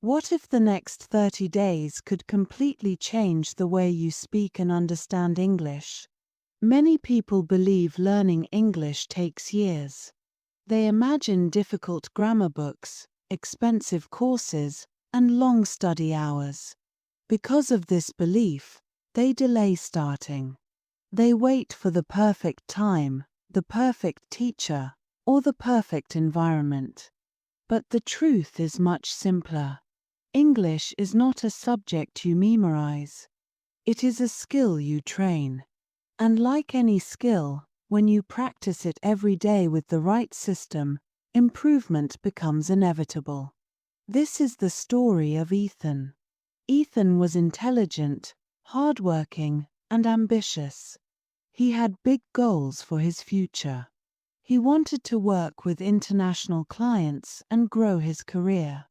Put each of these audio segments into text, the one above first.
What if the next 30 days could completely change the way you speak and understand English? Many people believe learning English takes years. They imagine difficult grammar books, expensive courses, and long study hours. Because of this belief, they delay starting. They wait for the perfect time, the perfect teacher, or the perfect environment. But the truth is much simpler. English is not a subject you memorize. It is a skill you train. And like any skill, when you practice it every day with the right system, improvement becomes inevitable. This is the story of Ethan. Ethan was intelligent, hardworking, and ambitious. He had big goals for his future. He wanted to work with international clients and grow his career.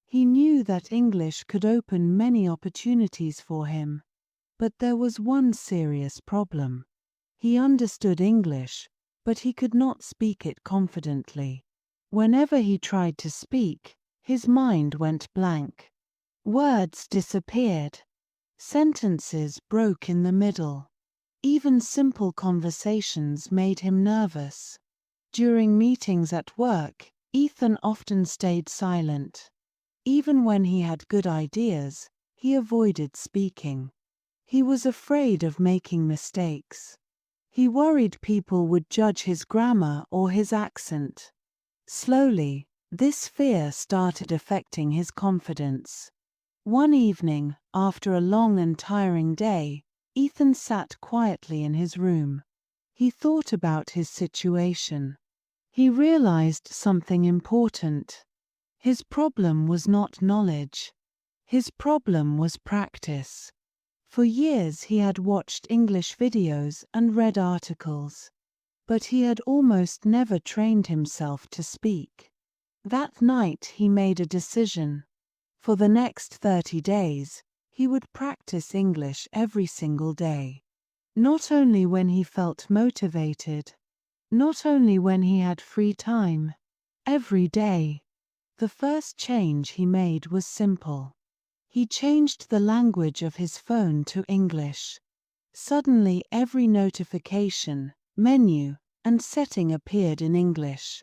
He knew that English could open many opportunities for him. But there was one serious problem. He understood English, but he could not speak it confidently. Whenever he tried to speak, his mind went blank. Words disappeared. Sentences broke in the middle. Even simple conversations made him nervous. During meetings at work, Ethan often stayed silent. Even when he had good ideas, he avoided speaking. He was afraid of making mistakes. He worried people would judge his grammar or his accent. Slowly, this fear started affecting his confidence. One evening, after a long and tiring day, Ethan sat quietly in his room. He thought about his situation. He realized something important. His problem was not knowledge. His problem was practice. For years he had watched English videos and read articles. But he had almost never trained himself to speak. That night he made a decision. For the next 30 days, he would practice English every single day. Not only when he felt motivated, not only when he had free time, every day. The first change he made was simple. He changed the language of his phone to English. Suddenly every notification, menu, and setting appeared in English.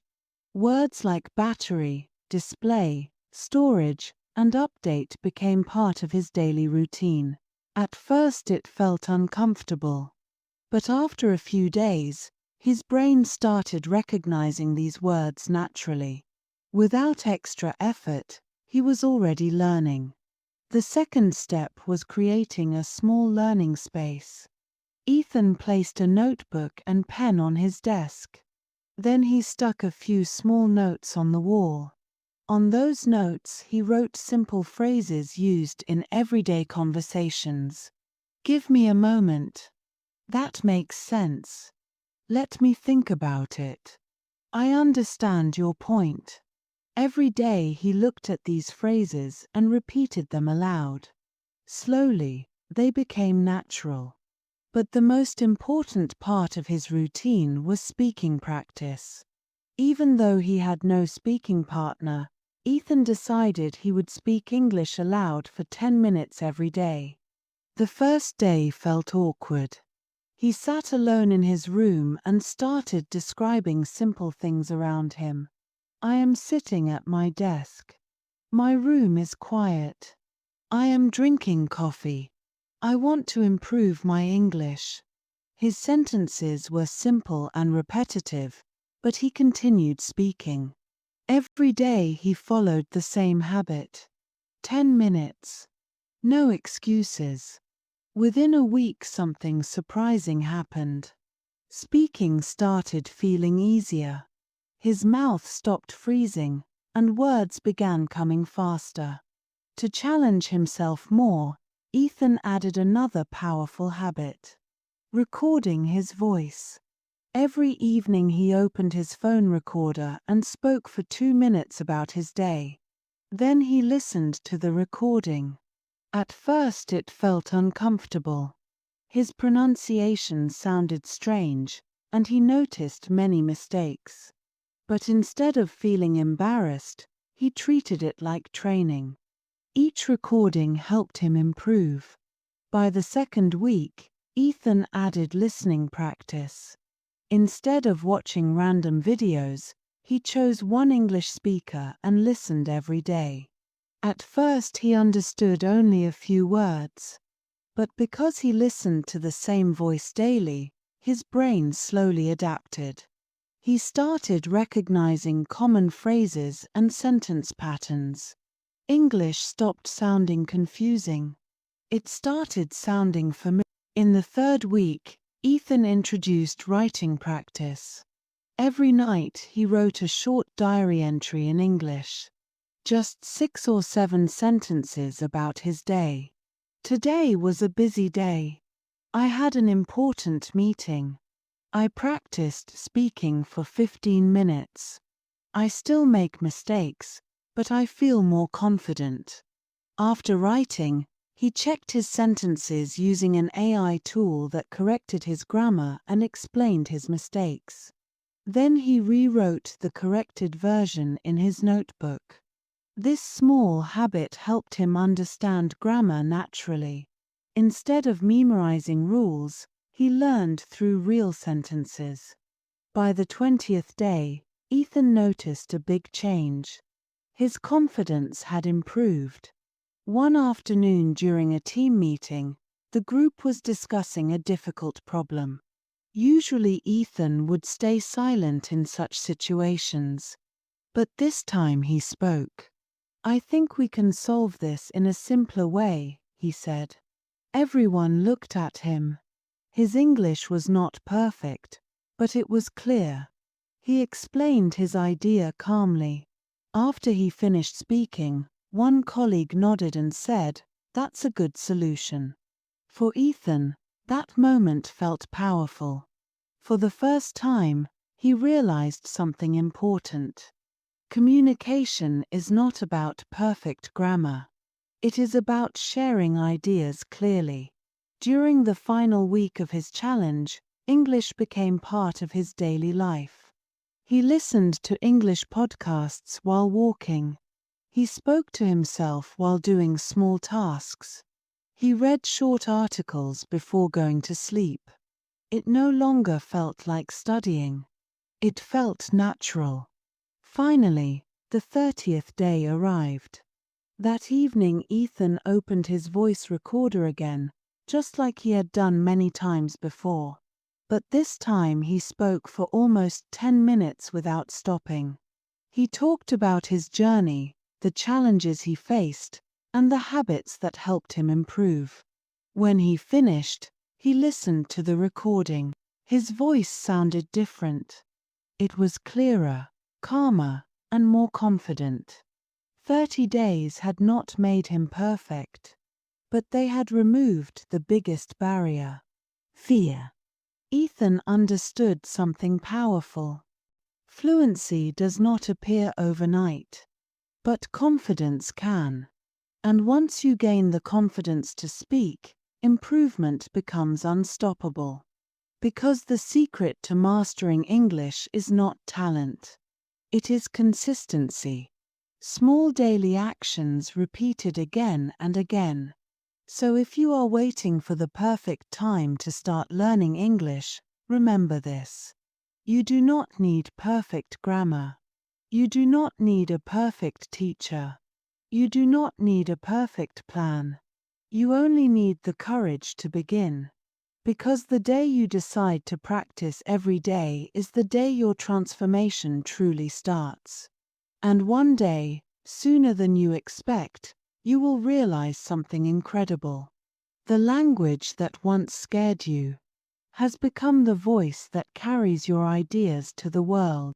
Words like battery, display, storage, and update became part of his daily routine. At first it felt uncomfortable. But after a few days, his brain started recognizing these words naturally. Without extra effort, he was already learning. The second step was creating a small learning space. Ethan placed a notebook and pen on his desk. Then he stuck a few small notes on the wall. On those notes he wrote simple phrases used in everyday conversations. "Give me a moment. That makes sense. Let me think about it. I understand your point." Every day he looked at these phrases and repeated them aloud. Slowly, they became natural. But the most important part of his routine was speaking practice. Even though he had no speaking partner, Ethan decided he would speak English aloud for 10 minutes every day. The first day felt awkward. He sat alone in his room and started describing simple things around him. "I am sitting at my desk. My room is quiet. I am drinking coffee. I want to improve my English." His sentences were simple and repetitive, but he continued speaking. Every day he followed the same habit. 10 minutes. No excuses. Within a week something surprising happened. Speaking started feeling easier. His mouth stopped freezing, and words began coming faster. To challenge himself more, Ethan added another powerful habit: recording his voice. Every evening he opened his phone recorder and spoke for 2 minutes about his day. Then he listened to the recording. At first it felt uncomfortable. His pronunciation sounded strange, and he noticed many mistakes. But instead of feeling embarrassed, he treated it like training. Each recording helped him improve. By the second week, Ethan added listening practice. Instead of watching random videos, he chose one English speaker and listened every day. At first he understood only a few words. But because he listened to the same voice daily, his brain slowly adapted. He started recognizing common phrases and sentence patterns. English stopped sounding confusing. It started sounding familiar. In the third week, Ethan introduced writing practice. Every night he wrote a short diary entry in English. Just 6 or 7 sentences about his day. Today was a busy day. I had an important meeting. I practiced speaking for 15 minutes. I still make mistakes, but I feel more confident. After writing, he checked his sentences using an AI tool that corrected his grammar and explained his mistakes. Then he rewrote the corrected version in his notebook. This small habit helped him understand grammar naturally. Instead of memorizing rules, he learned through real sentences. By the 20th day, Ethan noticed a big change. His confidence had improved. One afternoon during a team meeting, the group was discussing a difficult problem. Usually Ethan would stay silent in such situations. But this time he spoke. "I think we can solve this in a simpler way," he said. Everyone looked at him. His English was not perfect, but it was clear. He explained his idea calmly. After he finished speaking, one colleague nodded and said, "That's a good solution." For Ethan, that moment felt powerful. For the first time, he realized something important. Communication is not about perfect grammar. It is about sharing ideas clearly. During the final week of his challenge, English became part of his daily life. He listened to English podcasts while walking. He spoke to himself while doing small tasks. He read short articles before going to sleep. It no longer felt like studying. It felt natural. Finally, the 30th day arrived. That evening Ethan opened his voice recorder again, just like he had done many times before. But this time he spoke for almost 10 minutes without stopping. He talked about his journey, the challenges he faced, and the habits that helped him improve. When he finished, he listened to the recording. His voice sounded different. It was clearer, calmer, and more confident. 30 days had not made him perfect, but they had removed the biggest barrier: fear. Ethan understood something powerful. Fluency does not appear overnight, but confidence can. And once you gain the confidence to speak, improvement becomes unstoppable. Because the secret to mastering English is not talent. It is consistency. Small daily actions repeated again and again. So if you are waiting for the perfect time to start learning English, remember this. You do not need perfect grammar. You do not need a perfect teacher. You do not need a perfect plan. You only need the courage to begin. Because the day you decide to practice every day is the day your transformation truly starts. And one day, sooner than you expect, you will realize something incredible. The language that once scared you has become the voice that carries your ideas to the world.